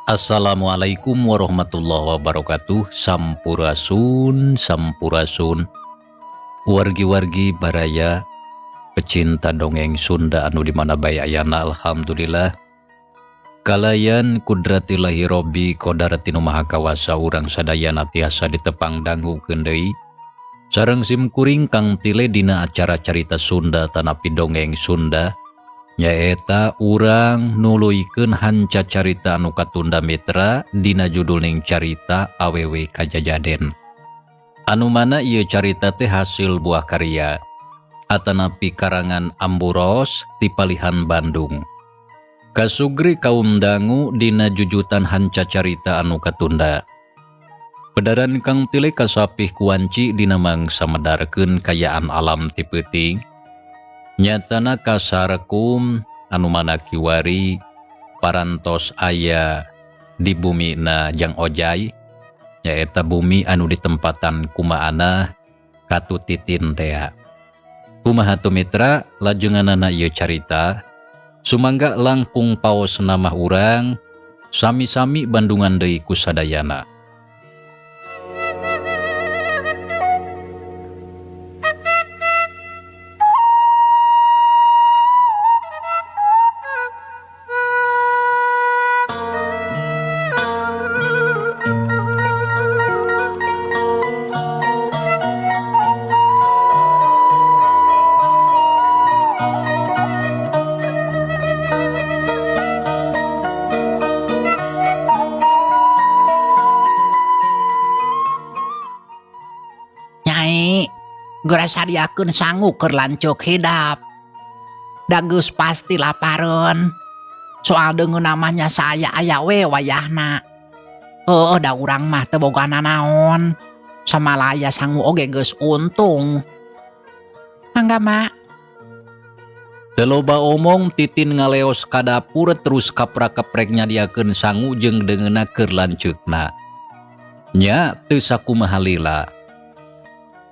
Assalamualaikum warahmatullahi wabarakatuh. Sampurasun, sampurasun. Wargi-wargi baraya pecinta dongeng Sunda anu dimana bae ayana. Alhamdulillah kalayan kudratillahi robbi qadartinu maha kawasa urang sadayana tiasa ditepang dangu deui sareng sim kuring kang tile dina acara carita Sunda tanapi dongeng Sunda nyaeta urang nuluykeun hanca carita anu katunda mitra dina judulning carita awewe kajajaden. Anu mana ieu carita teh hasil buah karya atanapi karangan Amburos ti Palihan Bandung. Kasugri kaum dangu dina jujutan hanca carita anu katunda. Pedaran kang tile kasapih kuanci dina mangsa medarkeun kayaan alam ti peuting. Nyatana kasarkum anu mana kiwari parantos aya di bumi na Jang Ojai nyaeta bumi anu ditempatan kumaana katutitin tea. Kumaha tu mitra lajenganana ieu carita sumangga langkung paos nama urang sami-sami bandungan deui ku sadayana. Nyai, geura sadiakeun sangu keur lancuk hidap. Da geus pasti lapareun. Soal deungeun namanya saya aya we wayahna. Da urang mah teu boga nanaon. Samalaya sangu oge geus untung. Mangga, Mak. Teu loba omong Titin ngaleos ka dapur terus kaprak-keprek nyadiakeun sangu jeung deungeunna keur lanceukna. Nya teu sakumaha lila.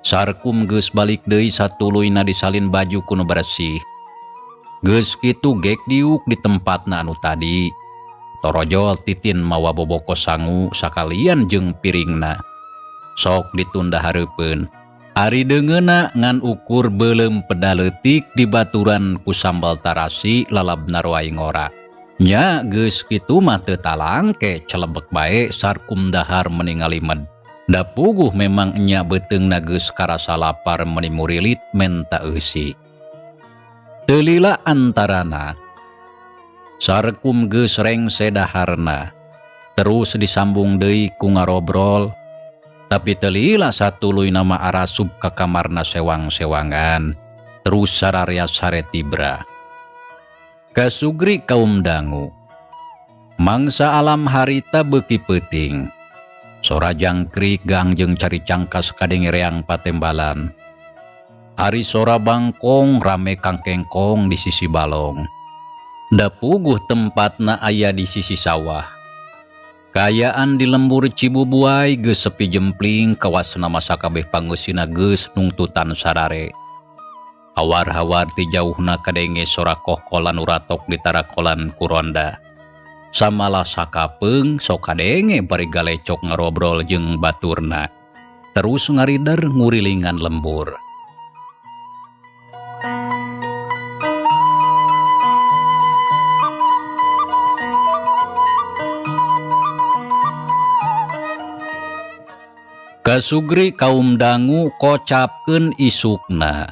Sarkum geus balik deui satuluyna disalin baju kuno bersih. Geus kitu gek diuk di tempatna anu tadi. Torojol Titin mawa boboko sangu sakalian jeung piringna. Sok ditunda hareupeun. Ari deungeunna ngan ukur beuleum pedaleutik dibaturan ku sambal tarasi lalabna roai ngora. Nya geus kitu mah teu talangke celebek bae sarkum dahar meningali med. Da puguh memang nya beuteungna geus karasa lapar meuni murilit menta eusi. Teu lila antarana. Sarkum geus rengse daharna. Terus disambung deui ku ngarobrol. Tapi teu lila satuluyna mah arasup ka kamarna sewang-sewangan. Terus sararea sare tibra. Kasugri kaum dangu. Mangsa alam harita beuki peuting. Sora jangkrik gangjeng cari cangkas kadenge reang patembalan. Ari sora bangkong rame kangkengkong di sisi balong. Da puguh tempatna aya di sisi sawah. Kayaan di lembur Cibubuay geus sepi jempling kawasna masa kabeh pangeusina geus nungtutan sarare. Hawar-hawar ti jauhna kadenge sora kohkolan uratok di tarakolan kuronda. Samalah sakapeung sok kadenge bari galecok ngarobrol jeung baturna. Terus ngarider ngurilingan lembur. Kasugri kaum dangu kocapkeun isukna.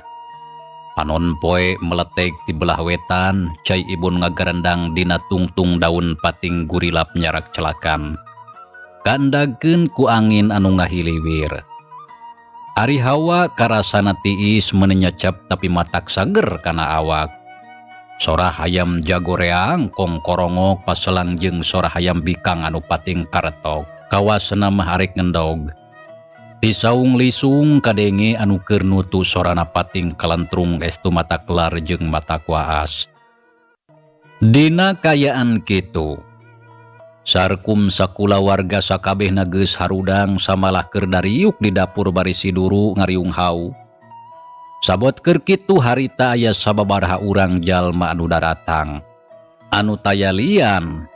Panon poe meletek di belah wetan, cai ibun ngagarendang dina tungtung daun pating gurilap nyarak celakan. Kandagkeun ku angin anu ngahiliwir. Ari hawa karasana tiis menenyecep tapi matak sager kana awak. Sora hayam jagoreang kong korongok paselang jeung sora hayam bikang anu pating karetok. Kawasna mah arek ngendog. Tisaung lisung kadenge anu keur nutu sorana pating kalentrung estu mata kelar jeung mata kuaas. Dina kayaan kitu. Sarkum sakula warga sakabehna geus harudang samalah keur dariuk di dapur bari siduru ngariung hau. Sabot keur kitu harita aya sababaraha urang jalma anu daratang. Anu tayalian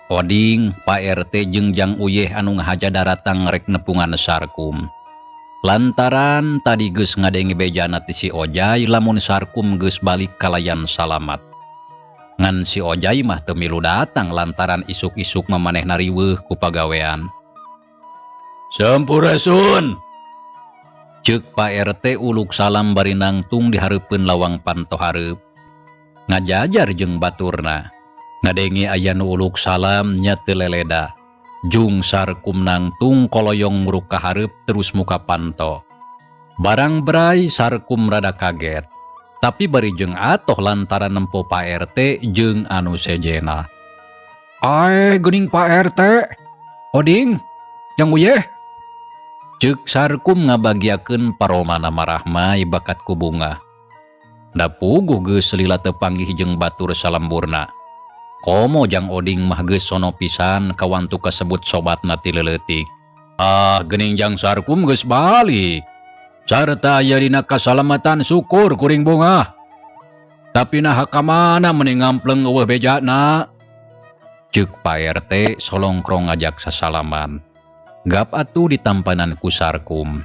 Oding, Pak RT jeung Jang Uyeh anu ngahaja daratang ngerek nepungan Sarkum. Lantaran tadi geus ngadenge bejana ti si Ojay lamun Sarkum geus balik kalayan salamat. Ngan si Ojay mah teu milu datang lantaran isuk-isuk mamanehna riweuh ku pagawean. Sampurasun. Ceuk Pak RT uluk salam bari nangtung di hareupeun lawang panto hareup. Ngajajar jeung baturna. Ngadengi aya nu uluk salam nya teu leleda. Jung Sarkum nangtung koloyong muruk ka hareup terus muka panto. Barang berai Sarkum rada kaget. Tapi bari jeung atoh lantaran nempo Pak RT jeung anu sejena. Geuning Pak RT. Oding, Jang Uyeh. Ceuk Sarkum ngabagiakeun paromana marahmai bakat ku bunga. Da puguh geus lila teu panggih jeung batur salamburna. Komo Jang Oding mah geus sono pisan kawantu kasebut sobatna ti leuleutik. Geuning Jang Sarkum geus balik. Sarta aya dina kasalamatan syukur kuring bunga. Tapi naha ka mana meuni ngampleng eueuh bejana? Ceuk Pak RT solongkrong ngajak sasalaman. Gap atuh ditampanan ku Sarkum.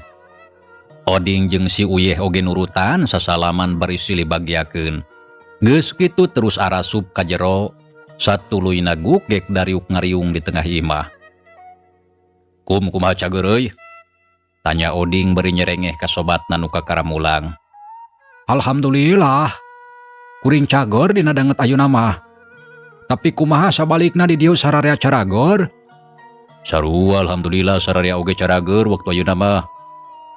Oding jeung si Uyeh oge nurutan sasalaman bari silih bagiakeun. Geus kitu terus arasup ka jero, satuluyna gugek dariuk ngariung di tengah imah. Kumaha cager euy? Tanya Oding bari nyerengeh ka sobatna nu kakaramulang. Alhamdulillah. Kuring cager dina danget ayeuna mah. Tapi kumaha sabalikna di dieu sararea caragor? Sarua alhamdulillah sararea oge carageur waktu ayeuna mah.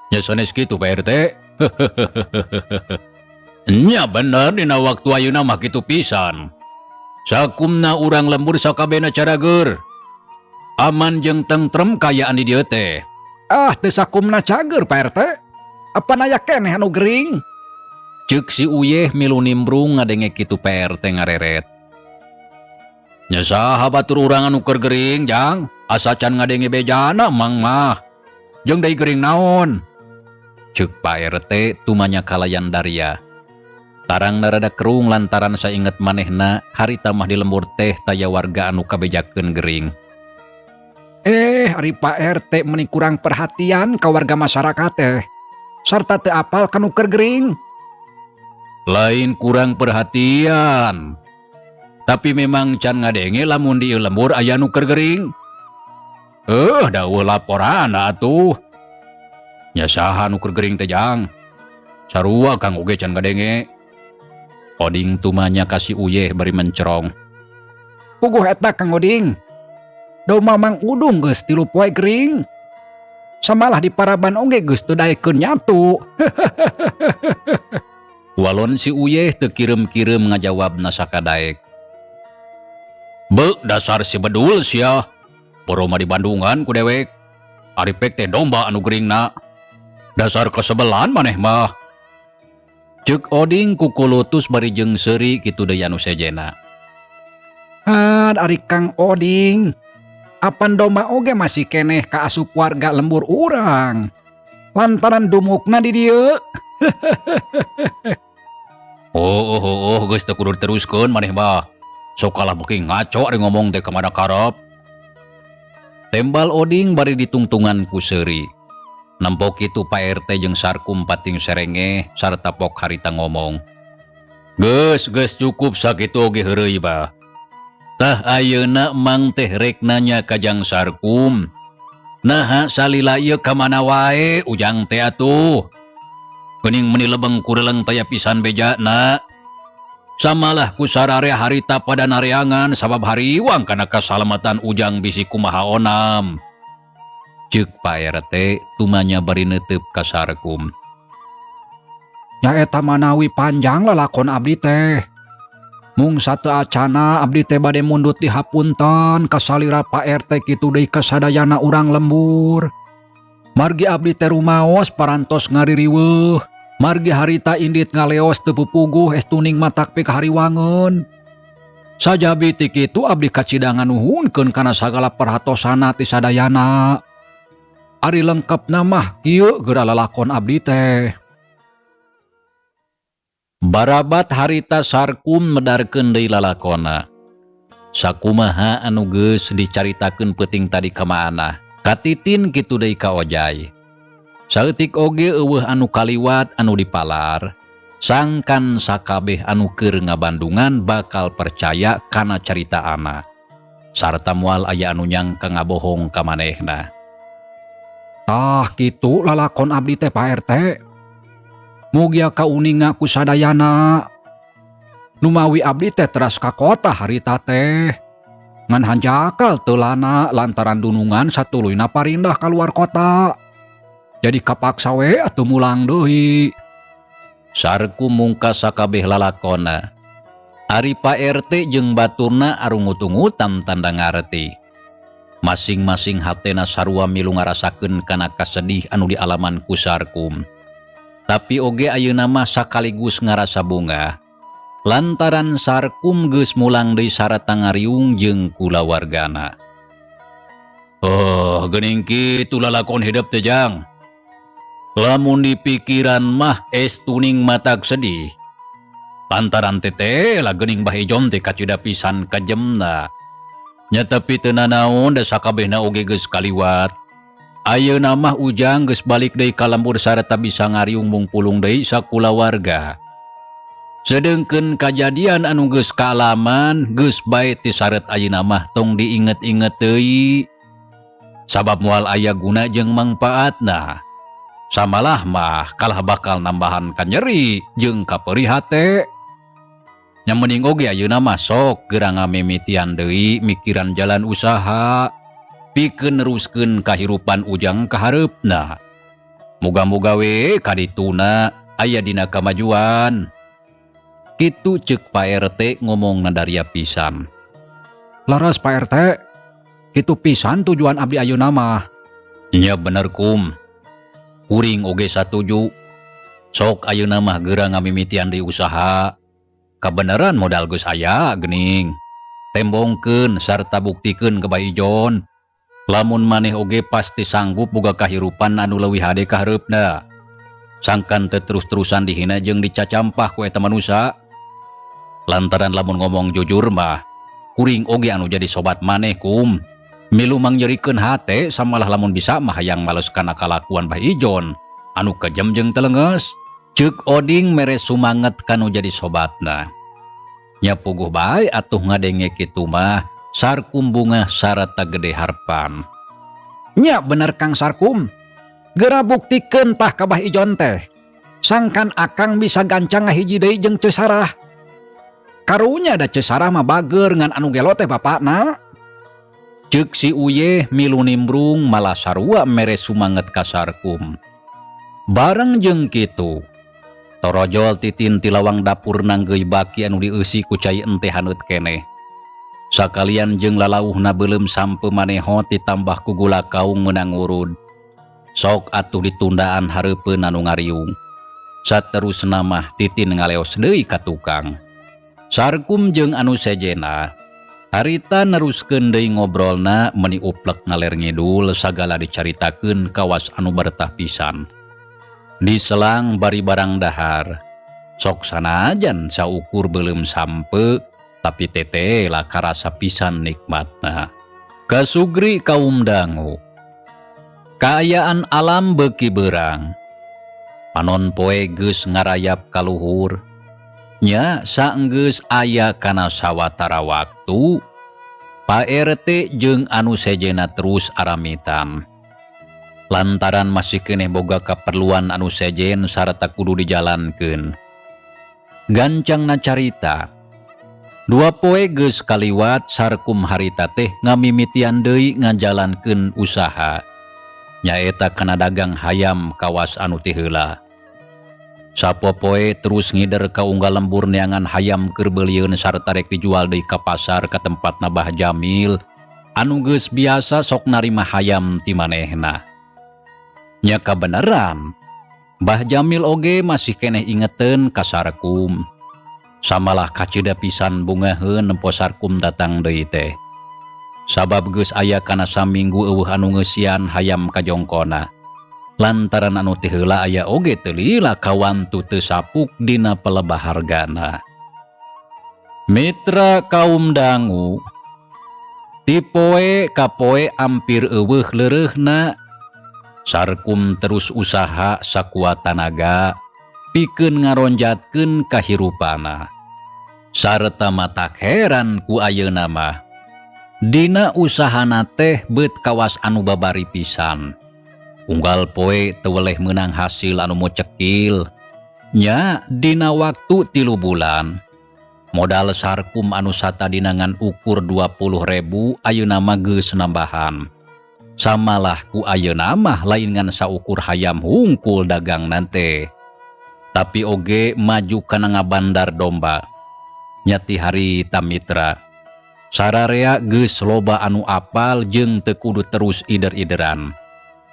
Nya sanes kitu Pak RT. Nya bener dina waktu ayeuna mah kitu pisan. Sakumna urang lembur sakabehna carageur. Aman jeung tentrem kayaan di dieu teh. Teu sakumna cager Pak RT. Apa naya keneh anu gering? Ceuk si Uyeh milu nimbrung ngadenge kitu Pak RT ngareret. Nya saha batur urang anu keur gering Jang? Asa can ngadenge bejana mang mah. Jeung deui gering naon? Ceuk Pak RT tumanya kalayan Daria. Tarang narada kerung lantaran sainget manehna harita mah di lembur teh taya warga anu kabejakeun gering. Ari Pak RT meuni kurang perhatian ka warga masyarakat teh. Sarta teu apal kanu keur gering. Lain kurang perhatian. Tapi memang can ngadenge lamun di lembur aya nu keur gering. Dawuh laporana atuh. Nya saha nu keur gering teh Jang? Sarua Kang oge can ngadenge. Oding tumanya kasih Uyeh bari mencerong. Puguh eta Kang Oding. Daw mamang udung geus 3 poe gering. Samalah di Paraban oge geus teu daekeun nyatu. Walon si Uyeh teu kireum-kireum ngajawabna sakadaek. Beuk dasar si bedul sia. Poro mah di Bandungan ku dewek. Ari pek teh domba anu geringna. Dasar kesebelan maneh mah. Ceuk Oding ku kulutus bari jeung seuri kitu deui anu sejena. Ari Kang Oding. Apan domba oge masih keneh kaasup warga lembur urang. Lantaran dumukna di dieu. Geus teu kudu teruskeun maneh mah. Sok kalah beuki ngaco ari ngomong teh kamana karep. Tembal Oding bari ditungtungan ku seuri. Nempok kitu Pak RT jeung Sarkum pating serenge sarta pok harita ngomong. Geus cukup sakitu oge heureuy bah. Tah ayeuna mang teh rek nanya ka Jang Sarkum. Naha salila ieu ka mana wae ujang teh atuh. Geuning meuni lebeng kureleng taya pisan bejana. Samalah ku sararea harita pada nareangan sabab hariwang kana kasalamatan ujang bisi kumaha onam. Ceuk Pak RT tumanya bari neuteub ka Sarkum. Nya eta manawi panjang lalakon abdi teh. Mung sateu acana abdi teh bade mundut di hapunten ka salira Pak RT kitu deui kasadayana urang lembur. Margi abdi teh rumaos parantos ngaririweuh. Margi harita indit ngaleos teu pupuguh estuning matak pik hariwangeun. Sajabi ti kitu abdi kacidangan nuhunkeun kana sagala perhatosana ti sadayana. Ari lengkepna mah kieu geura lalakon abdi teh. Barabat harita Sarkum medarkeun deui lalakonna. Sakumaha anu geus dicaritakeun peuting tadi ka Maanah, katitin kitu deui ka Ojay. Saeutik oge eueuh anu kaliwat anu dipalar, sangkan sakabeh anu keur ngabandungan bakal percaya kana caritaana. Sarta moal aya anu nyangka ngabohong ka manehna. Tah kitu lalakon abdi teh Pak RT. Mugia kauninga ku sadayana. Numawi abdi teh teras ka kota harita teh. Ngan hanjakal teulana lantaran dunungan satuluyna parindah kaluar kota. Jadi kapaksa we atuh mulang deui. Sarku mungkas sakabeh lalakonna. Ari Pak RT jeung baturna arungut-ungutan tanda ngarti. Masing-masing hatena sarua milu ngarasakeun kana kasedih anu dialaman ku Sarkum. Tapi oge ayeuna mah sakaligus ngarasa bunga. Lantaran Sarkum geus mulang deui sarata ngariung jeung kulawargana. Oh, geuning kitu lalakon hidup teh Jang. Lamun dipikiran mah tuning matak sedih. Lantaran teteh lah geuning Bah Ijon teh kacida pisan kajemna. Nya tapi teu nanaon da sakabehna oge geus kaliwat. Ayeuna mah ujang geus balik deui ka lembur sareta bisa ngariung mungpulung deui sakulawarga. Sedengkeun kajadian anu geus kaalaman geus bae ti saret ayeuna mah tong diinget-inget deui. Sabab moal aya guna jeung mangpaatna. Samalah mah kalah bakal nambahan ka nyeri jeung kapeurih hate. Nya mending oge ayeuna mah sok geura ngamimitian deui mikiran jalan usaha pikeun neruskeun kahirupan ujang ka hareupna. Muga-muga we kadituna aya dina kamajuan. Kitu ceuk Pak RT ngomongna daria pisan. Laras Pak RT, kitu pisan tujuan abdi ayeuna mah. Nya bener kum. Kuring oge satuju. Sok ayeuna mah geura ngamimitian deui usaha. Kabeneran modal geus aya geuning. Tembongkeun sarta buktikeun ke Bah Ijon. Lamun maneh oge pasti sanggup boga kahirupan anu leuwih hade ka hareupna. Sangkan teu terus-terusan dihina jeung dicacampah ku eta manusa. Lantaran lamun ngomong jujur mah, kuring oge anu jadi sobat maneh kum. Milu mangyerikeun hate samalah lamun bisa mah hayang males kana kalakuan Bah Ijon anu kejem jeung telenges. Ceuk Oding mere sumanget kanu jadi sobatna. Nya puguh bae atuh ngadenge kitu mah Sarkum bunga sarata gede harpan. Nya bener Kang Sarkum. Geura buktikeun tah ka Bah Ijon teh. Sangkan akang bisa gancang ngahiji deui jeung Ceu Sarah. Karunya da Ceu Sarah mah bager ngan anu gelo teh bapakna. Ceuk si Uye milu nimbrung malah sarua mere sumanget ka Sarkum. Bareng jeung kitu torojol titin ti lawang dapur nanggeui baki anu dieusi ku cai ente haneut keneh. Sakalian jeung lalauhna beuleum sampe maneho ditambah ku gula kaung meunang urud. Sok atuh ditundaan hareupeun anu ngariung. Saterusna mah titin ngaleos deui ka tukang. Sarkum jeung anu sejena harita neruskeun deui ngobrolna meuni uplek ngaler ngidul sagala dicaritakeun kawas anu bertah pisan. Diselang bari barang dahar, sok sanajan saukur belum sampe, tapi tete lah karasa pisan nikmatna. Kasugri kaum dangu, kaayaan alam beuki beurang, panon poe geus ngarayap kaluhur, nya saenggeus aya kana sawatara waktu, Pak RT jeung anu sejena terus aramitan. Lantaran masih keneh boga kaperluan anu sejen sarta kudu dijalankeun. Gancangna carita. 2 poe geus kaliwat Sarkum harita teh ngamimitian deui ngajalankeun usaha. Nyaeta kana dagang hayam kawas anu teh heula. Sapopoe terus ngider ka unggal lembur neangan hayam keur beulieun sarta rek dijual deui ka pasar ka tempatna Bah Jamil anu geus biasa sok narima hayam ti manehna. Nya kabeneran, Bah Jamil oge masih keneh ingeteun ka Sarkum. Samalah kacida pisan bungaheun nempo Sarkum datang deui teh. Sabab geus aya kana saminggu eueuh anu ngeusian hayam ka jongkona. Lantaran anu teh heula aya oge teu lila kawantu teu sapuk dina pelebah hargana. Mitra kaum dangu, Ti poe ka poe ampir eueuh leureuhna Sarkum terus usaha sakuat tanaga pikeun ngaronjatkeun kahirupana. Sarta matak heran ku ayeuna mah. Dina usahana teh beut kawas anu babari pisan. Unggal poe teu weleh meunang hasil anu mocekil. Nya dina waktu 3 bulan. Modal Sarkum anu satadina ngan ukur 20.000 ayeuna mah geus nambahan. Samalah ku ayeuna mah lain ngan saukur hayam hungkul dagang nante. Tapi oge maju kana ngabandar domba. Nyati hari tamitra. Sararea geus loba anu apal jeung teu kudu terus ider-ideran.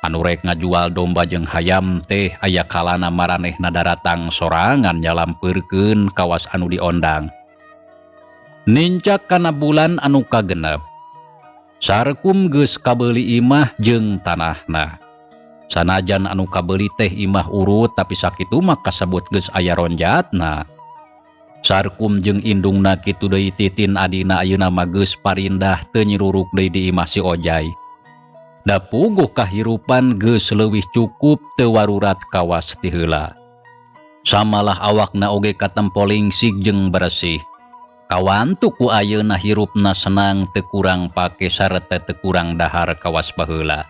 Anu rek ngajual domba jeung hayam teh aya kalana maranehna daratang sorangan nyalampeurkeun kawas anu diondang. Nincak kana bulan anu kagenep. Sarkum geus kabeuli imah jeung tanahna. Sanajan anu kabeuli teh imah urut tapi sakitu mah kasebut geus aya ronjatna. Sarkum jeung indungna kitu deui Titin adina ayeuna mah geus parindah teu nyiruruk deui di imah si Ojai. Da puguh kahirupan geus leuwih cukup teu warurat kawas ti heula. Samalah awakna oge katempo lingsig jeung bersih. Kawantu ku ayeuna hirupna senang teu kurang pake sareta teu kurang dahar kawas baheula.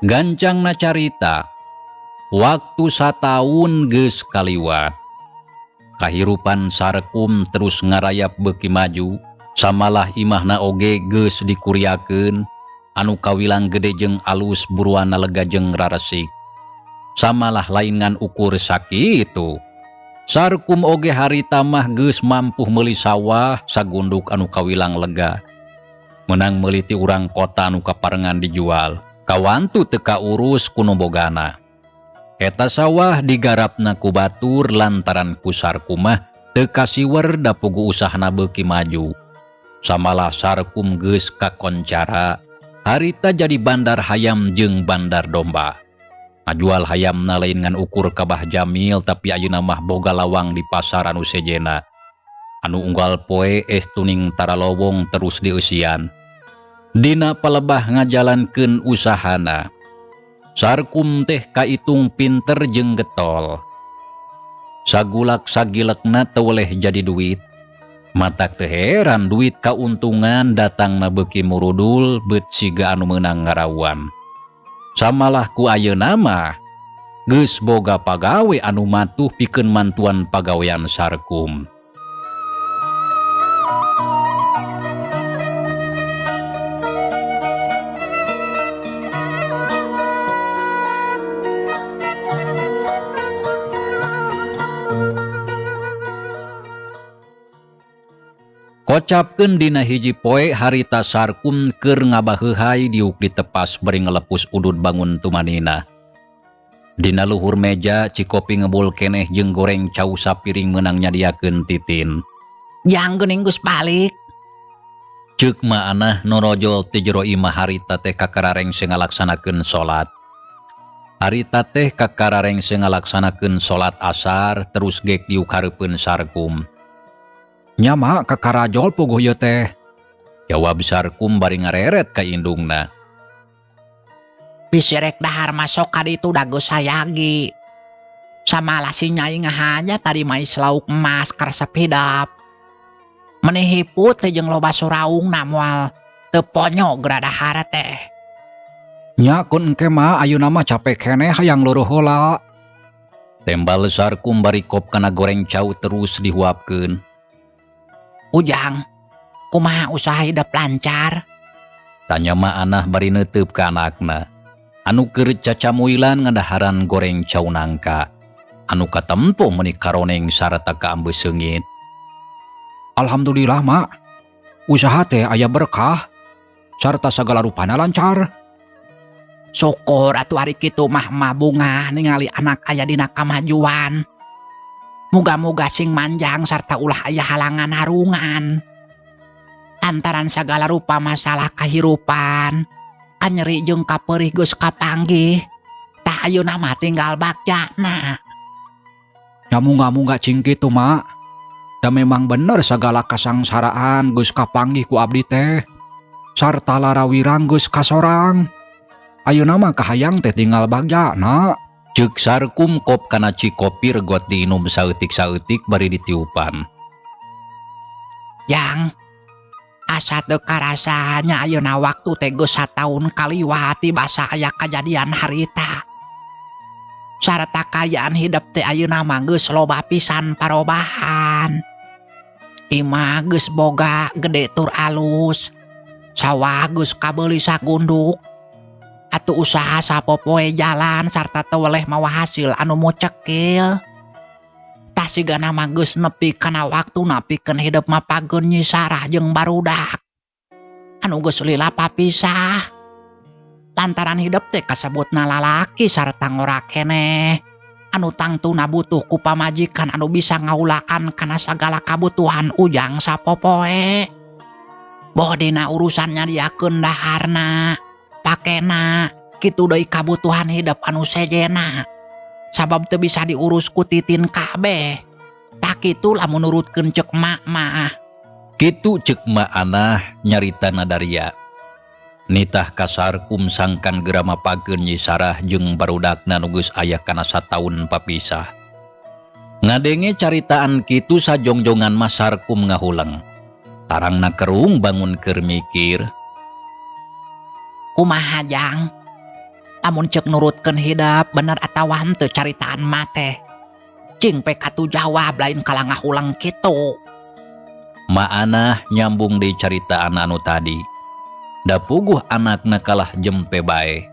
Gancangna carita, waktu 1 taun geus kaliwat. Kahirupan Sarkum terus ngarayap beuki maju, samalah imahna oge geus dikuriakeun, anu kawilang gede jeung alus buruana lega jeung raresik. Samalah lain ngan ukur sakitu. Sarkum oge harita mah geus mampu meuli sawah sagunduk anu kawilang lega. Menang meuli ti urang kota anu kaparengan dijual, kawantu teu kaurus kuno bogana. Eta sawah digarapna ku batur lantaran ku Sarkum mah teu kasiwer da pugu usahana beuki maju. Samalah Sarkum geus kakoncara, harita jadi bandar hayam jeung bandar domba. Ngajual hayamna lain ngan ukur kabah jamil tapi ayeuna mah boga lawang di pasar anu sejena. Anu unggal poe tuning taralowong terus dieusian. Dina palebah ngajalankeun usahana. Sarkum teh kaitung pinter jeung getol. Sagulak sagilekna teu weleh jadi duit. Matak teu heran duit kauntungan datangna beuki murudul beut siga anu meunang ngarawan. Samalah ku ayeuna mah geus boga pagawe anu matuh pikeun mantuan pagawean Sarkum. Kocapkeun dina hiji poe harita Sarkum keur ngabaheuhai diuk ditepas bari ngelepus udud bangun tumanina. Dina luhur meja cikopi ngebul keneh jeung goreng cau sapiring meunang nyadiakeun Titin. Yang geuning geus balik. Ceuk maanah norojol ti jero imah harita teh kakararengse ngalaksanakeun salat. Harita teh kakararengse ngalaksanakeun salat asar terus gek diuk hareupeun Sarkum. Nya mak kakarajol puguh ieu teh. Jawab Sarkum bari ngareret ka indungna. Pisirek dahar masok ka ditu dago sayagi. Samalah si Nyai ngahanya tadi mais lauk emas karesep hidap. Maneh hiput teh jeung loba suraungna moal teu ponyo geura dahar teh. Nya kun engke mah ayeuna mah capek keneh hayang luruh heula. Tembal Sarkum bari kop kana goreng cau terus dihuapkeun. Ujang, kumaha usaha hidup lancar? Tanya maanah bari neuteup ka anakna. Anu keur cacamuilan ngadaharan goreng cau nangka. Anu katempo meuni karoneng sarta kaambeus seungit. Alhamdulillah mak, usaha teh aya berkah, sarta sagala rupana lancar. Syukur atuh ari kitu mah bunga ningali anak aya dina kamajuan. Muga-muga sing manjang sarta ulah aya halangan harungan. Antaran sagala rupa masalah kahirupan, anyeri jeung kapeurih geus kapanggih. Tah ayeuna mah tinggal bagjana. Ya munga-munga cing kitu mak. Da memang bener sagala kasangsaraan geus kapanggih ku abdi teh. sarta larawirang geus kasorang. Ayeuna mah kahayang teh tinggal bagjana. Ceuk Sarkum kop kana cikopi regot diinum saeutik-saeutik bari ditiupan. Yang asa teu karasanya ayeuna waktu teh geus sataun kaliwat basa aya kajadian harita. Sarta kayaan hidup teh ayeuna mah geus loba pisan parobahan. Imah geus boga gede tur alus. Sawah geus kabeuli sagunduk. Atuh usaha sapopoe jalan sarta teu weleh mawa hasil anu mucekil. Tah sigana mah geus nepi kana waktuna pikeun hidup mah pageun Nyi Sarah jeung barudak. Anu geus lila papisah. Lantaran hidup teh kasebutna lalaki sarta ngora keneh. Anu tangtuna butuh ku pamajikan anu bisa ngaulaan kana sagala kabutuhan ujang sapopoe. Boh dina urusan nyadiakeun daharna, pakena, kitu deui kabutuhan hidup anu sejena. Sabab teu bisa diurus ku titin kabeh. Tak kitu lamun nurutkeun ceuk mak mah. Kitu ceuk Ma Anah nyaritana Daria. Nitah ka Sarkum sangkan geura mapageun Nyi Sarah jeung barudakna nu geus aya kana sataun papisah. Ngadenge caritaan kitu sajongjongan mah Sarkum ngahuleng. Tarangna kerung bangun keur mikir. Kumaha Jang? Lamun ceuk nurutkeun hidup bener atawa henteu caritaan mah teh. Cing pe katu jawab lain kala ngahulang kitu. Ma Anah nyambung di caritaan anu tadi. Da puguh anakna kalah jempe bae.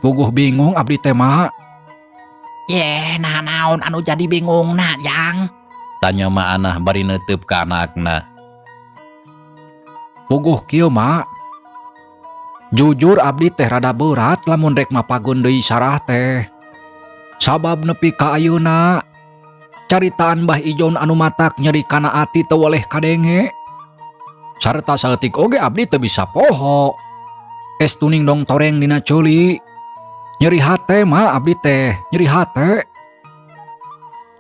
Puguh bingung abdi teh mak. Yeh, nah naon anu jadi bingung na Jang? Tanya Ma Anah bari neuteub ka anakna. Puguh kieu mak. Jujur abdi teh rada berat lamun rek mapageun deui Sarah teh. Sabab nepi ka ayeuna caritaan Mbah Ijon anu matak nyeri kana ati teu weleh kadenge. Sarta saeutik oge abdi teu bisa poho. Es tuning dong toreng dina ceuli. Nyeri hate mah abdi teh, nyeri hate.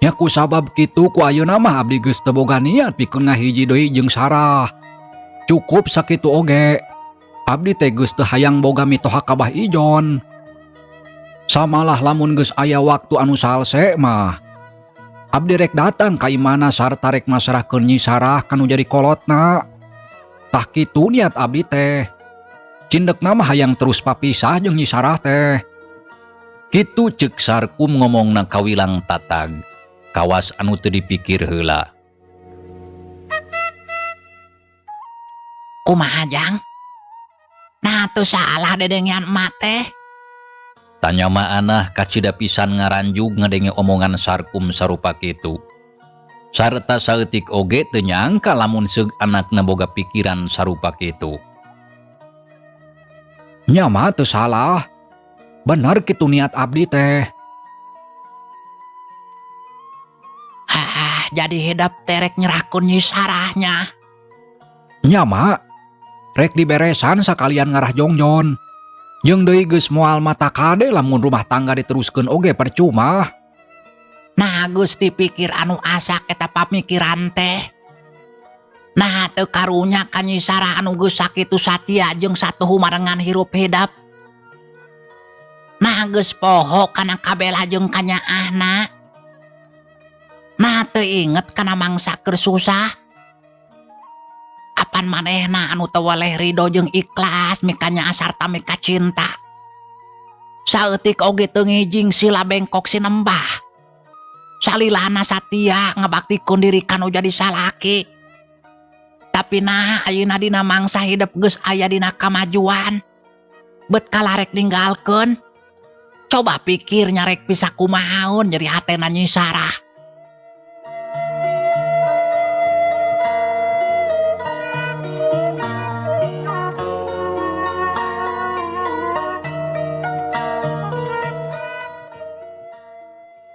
Nya ku sabab kitu ku ayeuna mah abdi geus teu boga niat pikeun ngahiji deui jeung Sarah. Cukup sakitu oge. Abdi teh geus teu hayang boga mitoha ka Mbah Ijon. Samalah lamun geus aya waktu anu salse mah. Abdi rek datang ka imana sarta rek masrahkeun Nyi Sarah kanu jadi kolotna. Tah kitu niat abdi teh. Cindekna mah hayang terus papisah jeung Nyi Sarah teh. Kitu ceuk Sarkum ngomongna kawilang tatag. Kawas anu teu dipikir heula. Kumaha Jang? Nah tuh salah dedengian emak teh. Tanya Ma Anah kacida pisan ngaranjug ngadenge omongan Sarkum sarupa kitu. Sarta saeutik oge teu nyangka lamun seug anakna boga pikiran sarupa kitu. Nya mah teu salah. Bener kitu niat abdi teh. Jadi hidup terek nyerahkeun Nyi Sarahnya. Nya mak. Rek diberesan sakalian ngarah jongjon. Jeung deui geus moal mata kade lamun rumah tangga diteruskeun oge percuma. Nah geus dipikir anu asak eta pamikiran teh. Nah teu karunya ka Nyi Sarah anu geus sakitu satia jeung satuhu marengan hirup hidup. Nah geus poho kana kabela jeung kanyaahna. Nah teu inget kana mangsa keur susah. Apan manehna anu teu weleh ridho jeung ikhlas mikanya sarta mika cinta. Saeutik oge teu ngijing sila bengkok sinembah. Salilana satia ngabaktikeun diri kanu jadi salaki. Tapi nah ayeuna dina mangsa hidup geus aya dina kamajuan. Bet kala rek ninggalkeun. Coba pikir nyarek bisa kumahaun nyeri hatena Nyi Sarah.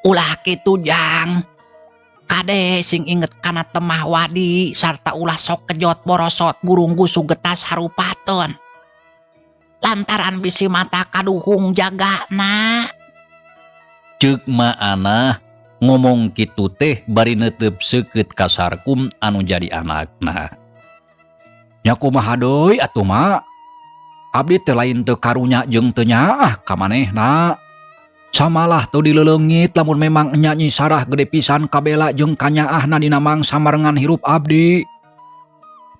Ulah kitu Jang. Kade sing inget kana temah wadi sarta ulah sok kejot borosot gurung gusu getas harupateun. Lantaran bisi mata kaduhung jagana. Ceuk Ma Anah ngomong kitu teh bari neuteub seukeut ka Sarkum anu jadi anakna. Nya kumaha deui atuh mak. Abdi teh lain teu karunya jeung teu nyaah ka manehna. Samalah teu dileleungit lamun memang nya Nyi Sarah gede pisan kabela jeung kanyaahna dina mangsa marengan hirup abdi.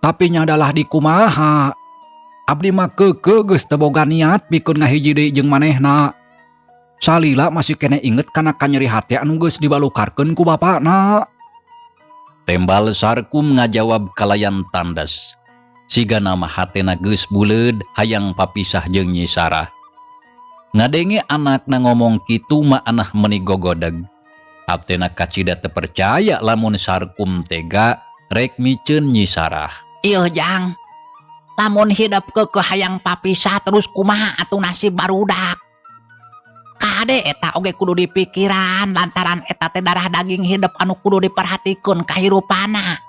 Tapi nya adalah di kumaha. Abdi mah keukeu geus teu boga niat pikeun ngahiji deui jeung manehna. Salila masih kene inget kana kanyeri hate anu geus dibalukarkeun ku bapakna. Tembal Sarkum ngajawab kalayan tandas. Siga nama hatena geus buleud hayang papisah jeung Nyi Sarah. Ngadenge anakna ngomong kitu mah anah meuni gogodeg. Hatena kacida teu percaya lamun Sarkum tega rek miceun Nyi Sarah. Ieu Jang, lamun hidup keukeuh hayang papisah terus kumaha atuh nasib barudak. Kade eta oge kudu dipikiran lantaran eta teh darah daging hidup anu kudu diperhatikeun kahirupana.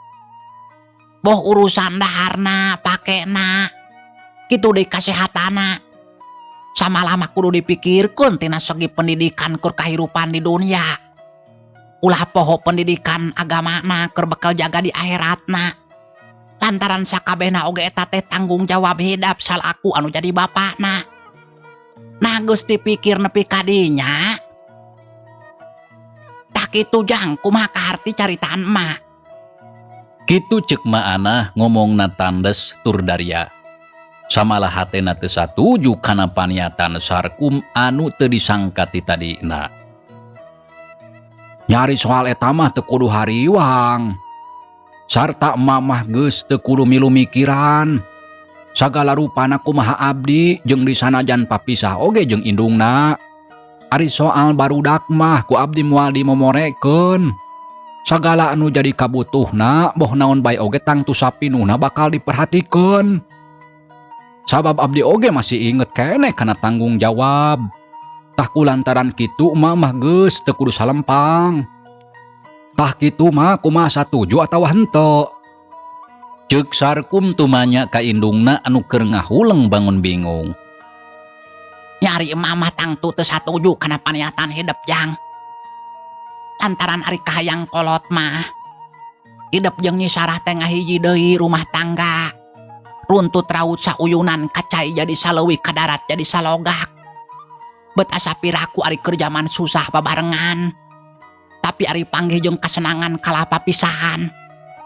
Boh urusan daharna, pakena, kitu deui kasehatana. Samalah mah kudu dipikirkeun tina segi pendidikan keur kahirupan di dunia. Ulah poho pendidikan agamana keur bekal jaga di akhiratna. Lantaran sakabehna oge eta teh tanggung jawab hidup salaku anu jadi bapakna. Nah geus dipikir nepi ka dinya. Tak kitu Jang, kumaha kaharti caritaan emak. Kitu ceuk maana ngomongna tandes tur daria. Samalah hatena teu satuju kana paniatan Sarkum anu teu disangka ti tadina. Nyari soal eta mah teu kudu hariwang. Sarta emak mah geus teu kudu milu mikiran. Sagala rupana kumaha abdi jeung disanajan papisah oge jeung indungna. Ari soal barudak mah ku abdi moal dimomorekeun. Sagala anu jadi kabutuhna boh naon bae oge tang tu sapinuhna bakal diperhatikeun. Sabab abdi oge masih inget keneh kana tanggung jawab. Tah kulantaran kitu emak mah geus teu kudu salempang. Tah kitu mah kumaha satuju atawa henteu. Ceuk Sarkum tumanya ka indungna anu keur ngahuleng bangun bingung. Nyari emak mah tangtu teu satuju kana paniatan hidup Jang. Lantaran ari kahayang kolot mah hidup jeung Nyi Sarah teh ngahiji deui rumah tangga. Runtut raut sauyunan kacai jadi saleuwih ka darat jadi salogak. Bet asa piraku ari keur jaman susah babarengan. Tapi ari panggih jeung kasenangan kalah papisahan.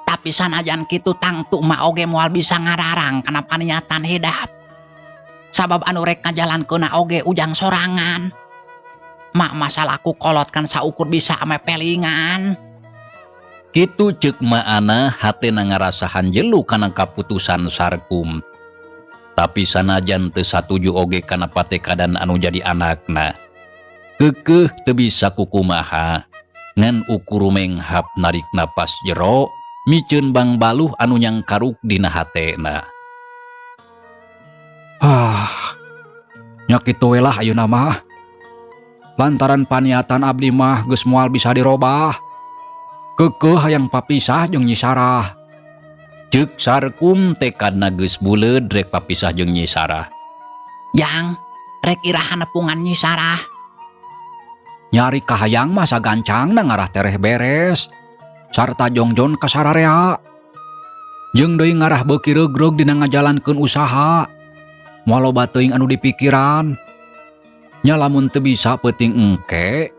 Tapi sanajan kitu tangtu mah oge moal bisa ngararang kana paniatan hidup. Sabab anu rek ngajalankeunna oge ujang sorangan. Mak masalahku kolot kan saukur bisa ame pelingan. Kitu ceuk maana hatena ngarasahan jelu kana kaputusan Sarkum. Tapi sanajan teu satuju oge kana patekadan anu jadi anakna. Keukeuh teu bisa kukumaha. Ngan ukur menghap narik napas jero miceun bang baluh anu nyangkaruk dina hatena. Nya kitu we lah ayeuna mah. Lantaran paniatan abdi mah geus moal bisa dirobah. Keukeuh hayang papisah jeung Nyi Sarah. Ceuk Sarkum tekadna geus buleud rek papisah jeung Nyi Sarah. Jang, rek iraha nepungan Nyi Sarah. Nyari kahayang mah sagancangna ngarah tereh beres. Sarta jongjon ka sararea. Jeung deui ngarah beuki regreg dina ngajalankeun usaha. Moal loba teuing anu dipikiran. Nya lamun teu bisa peuting engke,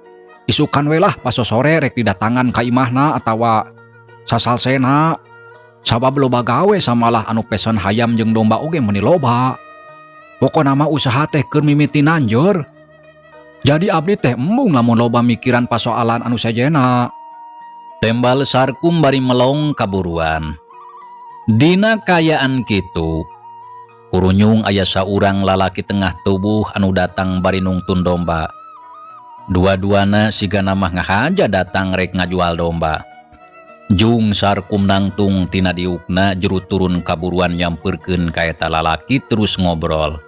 isukan we lah pasosore rek didatangan ka imahna atawa sasalsena. Sabab loba gawe samalah anu pesen hayam jeung domba oge meuni loba. Pokona mah usaha teh keur mimiti nanjeur. Jadi abdi teh embung lamun loba mikiran pasoalan anu sejena. Tembal Sarkum bari melong kaburuan. Dina kayaan kitu, kurunyung aya saurang lalaki tengah tubuh anu datang bari nungtun domba. Dua-duana sigana mah ngahaja datang rek ngajual domba. Jung Sarkum nangtung tina diukna juru turun kaburuan nyamperkeun ka eta lalaki terus ngobrol.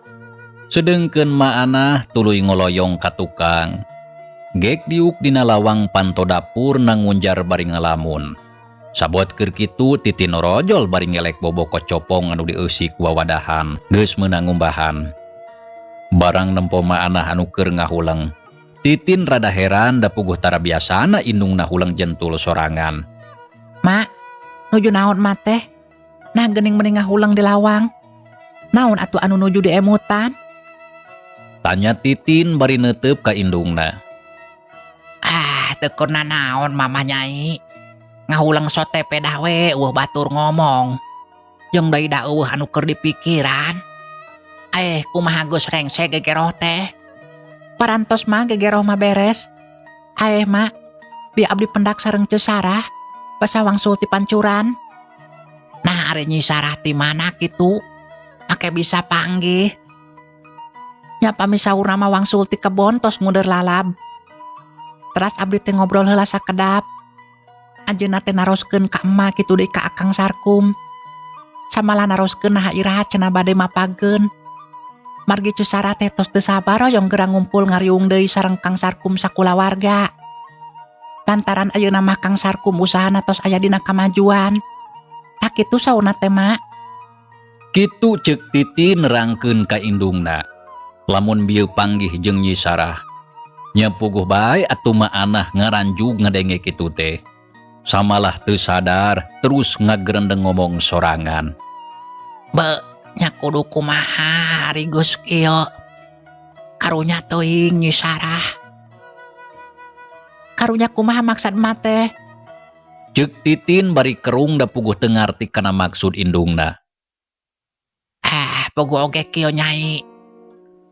Sedengkeun maana tuluy ngoloyong ka tukang. Gek diuk dina lawang panto dapur nangunjar bari ngalamun. Sabot keur kitu Titin rojol bari ngelek bobok kocopong anu dieusik wawadahan geus meunang ngumbahan. Barang nempo maana anu keur ngahuleng. Titin rada heran da puguh tara biasana indungna huleng jentul sorangan. Mak, nuju naon mak teh? Nah gening mending ngahulang di lawang. Naon atuh anu nuju di emutan? Tanya Titin bari neuteup ka indungna. Teu kurna naon Mama Nyai. Ngahulang sote pedah we batur ngomong. Jeung deui da eueuh anu keur dipikiran. Kumaha geus rengse gegeroh teh? Parantos mah gegeroh mah beres. Mak, bi abdi pendak sareng Ceu Sarah. Pasawang sulti pancuran. Nah ari Nyi Sarah ti mana kitu? Make bisa panggih. Nya pami saurna mah wangsul ti kebon tos muder lalab. Teras abdi teh ngobrol heula sakedap. Anjeunna teh naroskeun ka emak kitu deui ka Akang Sarkum. Samalah naroskeun naha iraha cenah bade mapageun. Margi Ceu Sarah teh tos teu sabar hoyong geura ngumpul ngariung deui sareng Kang Sarkum sakulawarga. Lantaran ayeuna mah Kang Sarkum usahana tos aya dina kamajuan. Tak kitu saurna teh Mak. Kitu ceuk Titin nerangkeun ka indungna. Lamun bieu panggih jeung Nyi Sarah. Nya puguh bae atuh mah anah ngaranjug ngadenge kitu teh. Samalah teu sadar terus ngagerendeng ngomong sorangan. Nya kudu kumaha ari geus kieu. Karunya teuing Nyi Sarah. Karunya kumaha maksud emak teh? Ceuk Titin bari kerung da puguh teu ngarti kana maksud indungna. Puguh oge kieu Nyai.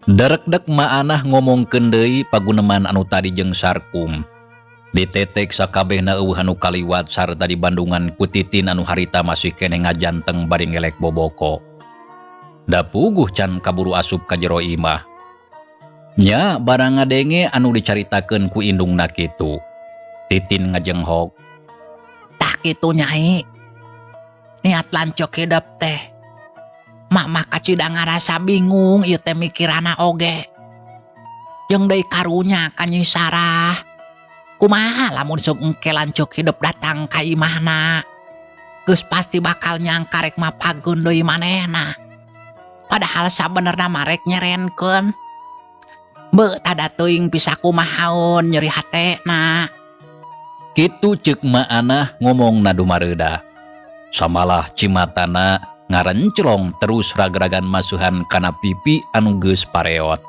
Darekdek ma anah ngomongkeun deui paguneman anu tadi jeung Sarkum. Ditetek sakabehna eueuh anu kaliwat sarta dibandungan ku Titin anu harita masih kene ngajanteng bari ngelek boboko. Da puguh can kaburu asup ka jero imah. Nya barang ngadenge anu dicaritakeun ku indungna kitu. Titin ngajenghok. Tah kitu Nyai. Niat lancok hidup teh. Mak kacida ngarasa bingung ieu teh mikirana oge. Jeung deui karunya ka Nyi Sarah. Kumaha lamun sok engke lancok hidup datang ka imahna. Geus pasti bakal nyangka rek mapageun deui manehna. Padahal sabenerna mah rek nyerenkeun. Tada teuing bisa kumahaon nyeri hatena. Kitu ceuk ma anah ngomongna dumareuda. Samalah cimatana ngarenclong terus rag-ragan masuhan kana pipi anu geus pareot.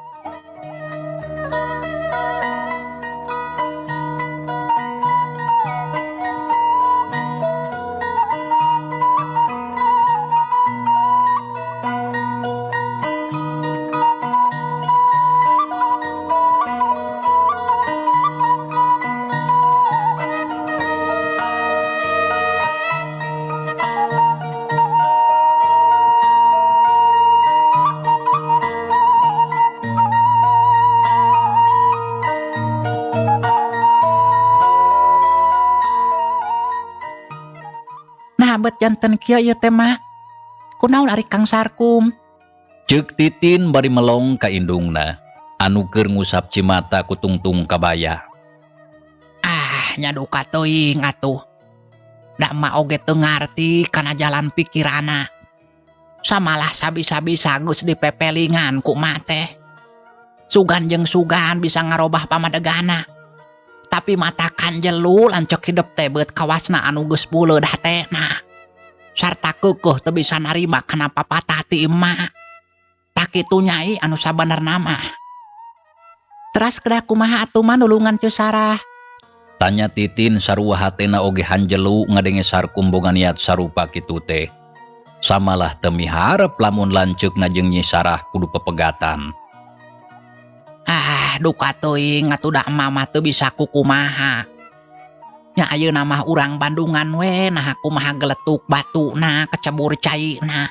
Bet janten kieu ieu teh Mak. Kunaon ari Kang Sarkum? Ceuk Titin bari melong ka indungna. Anu keur ngusap cimata ku tungtung kabaya. Nya duka teuing atuh. Da emak oge teu ngarti kana jalan pikirana. Samalah sabisa-bisa geus dipepelingan ku emak teh. Sugan jeung sugan bisa ngarobah pamadegana. Tapi mata kanjelu lancok hidup teh beut kawasna anu geus buleuh dah teh nah. Sarta keukuh teu bisa narima kana papatah ti emak. Tak kitu Nyai anu sabenerna mah. Teras kedah kumaha atuh mah nulungan Ceu Sarah? Tanya Titin sarua hatena oge hanjelu ngadenge Sarkum boga niat sarupa kitu teh. Samalah teu miharep lamun lanceukna jeung Nyi Sarah kudu pepegatan. Duka teuing atuh da emak mah teu bisa kukumaha. Nya ayeuna mah urang Bandungan we nah kumaha geletuk batuna kecebur caina.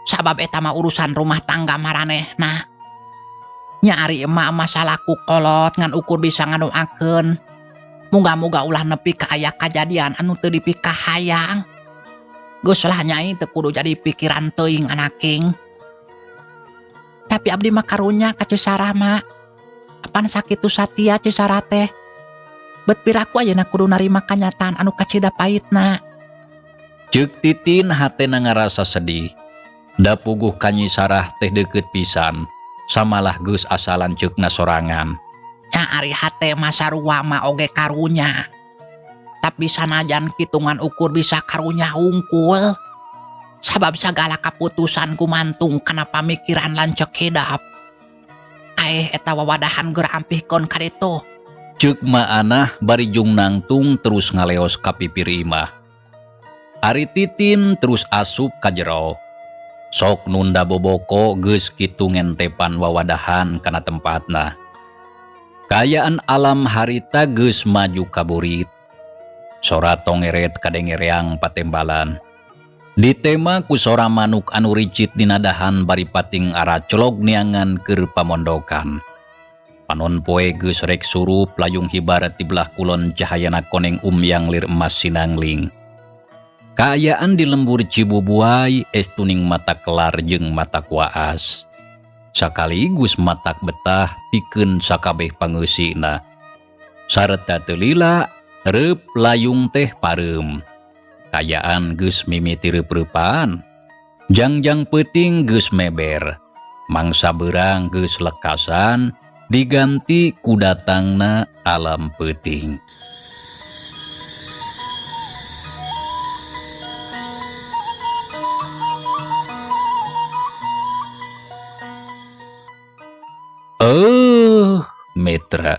Sabab eta mah urusan rumah tangga maranehna. Nya ari emak masalah ku kolot ngan ukur bisa ngadoakeun. Muga-muga ulah nepi ka aya kajadian anu teu dipikahayang. Geus lah Nyai teu kudu jadi pikiran teuing anaking. Tapi abdi mah karunya ka Ceu Sarah mah. Apan sakitu satia Ceu Sarah teh. Bet piraku ayeuna kudu narima kanyataan anu kacida pahitna. Ceuk Titin hatena ngarasa sedih. Da puguh ka Nyi Sarah teh deukeut pisan. Samalah geus asa lanceukna sorangan. Nya ari hate mah sarua mah oge karunya. Tapi sanajan kitungan ukur bisa karunya hungkul. Sabab segala keputusan gumantung kana pamikiran lancok hidap. Eta wawadahan geura ampihkeun ka ditu. Ceuk Ma'anah bari jung nangtung terus ngaleos ka pipir imah. Ari Titin terus asup ka jero. Sok nunda boboko geus kitu ngentepan wawadahan kana tempatna. Kayaan alam harita geus maju kaburit. Sora tongeret kadengereang patembalan. Ditema ku sora manuk anu ricit dina dahan bari pating aracolog niangan keur pamondokan. Panon poe geus rek surup layung hibarat di belah kulon cahayana koneng umyang lir emas sinangling. Kaayaan di lembur Cibubuay estuning mata kelar jeung mata kuaas. Sakaligus matak betah pikeun sakabeh pangeusina. Sareta teu lila reup layung teh pareum. Kayaan geus mimiti reup-reupaan. Jangjang peuting geus meber. Mangsa beurang geus lekasan diganti ku datangna alam peuting. Mitra.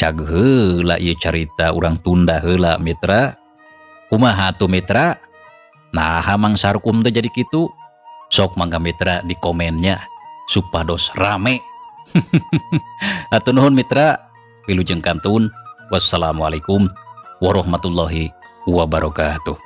Cag heula ieu carita urang tunda heula mitra. Kumaha tuh mitra? Nah, mangsa rukum teh jadi kitu. Sok mangga mitra di komennya supados rame. Hatur nuhun mitra. Wilujeng kantun. Wassalamualaikum warahmatullahi wabarakatuh.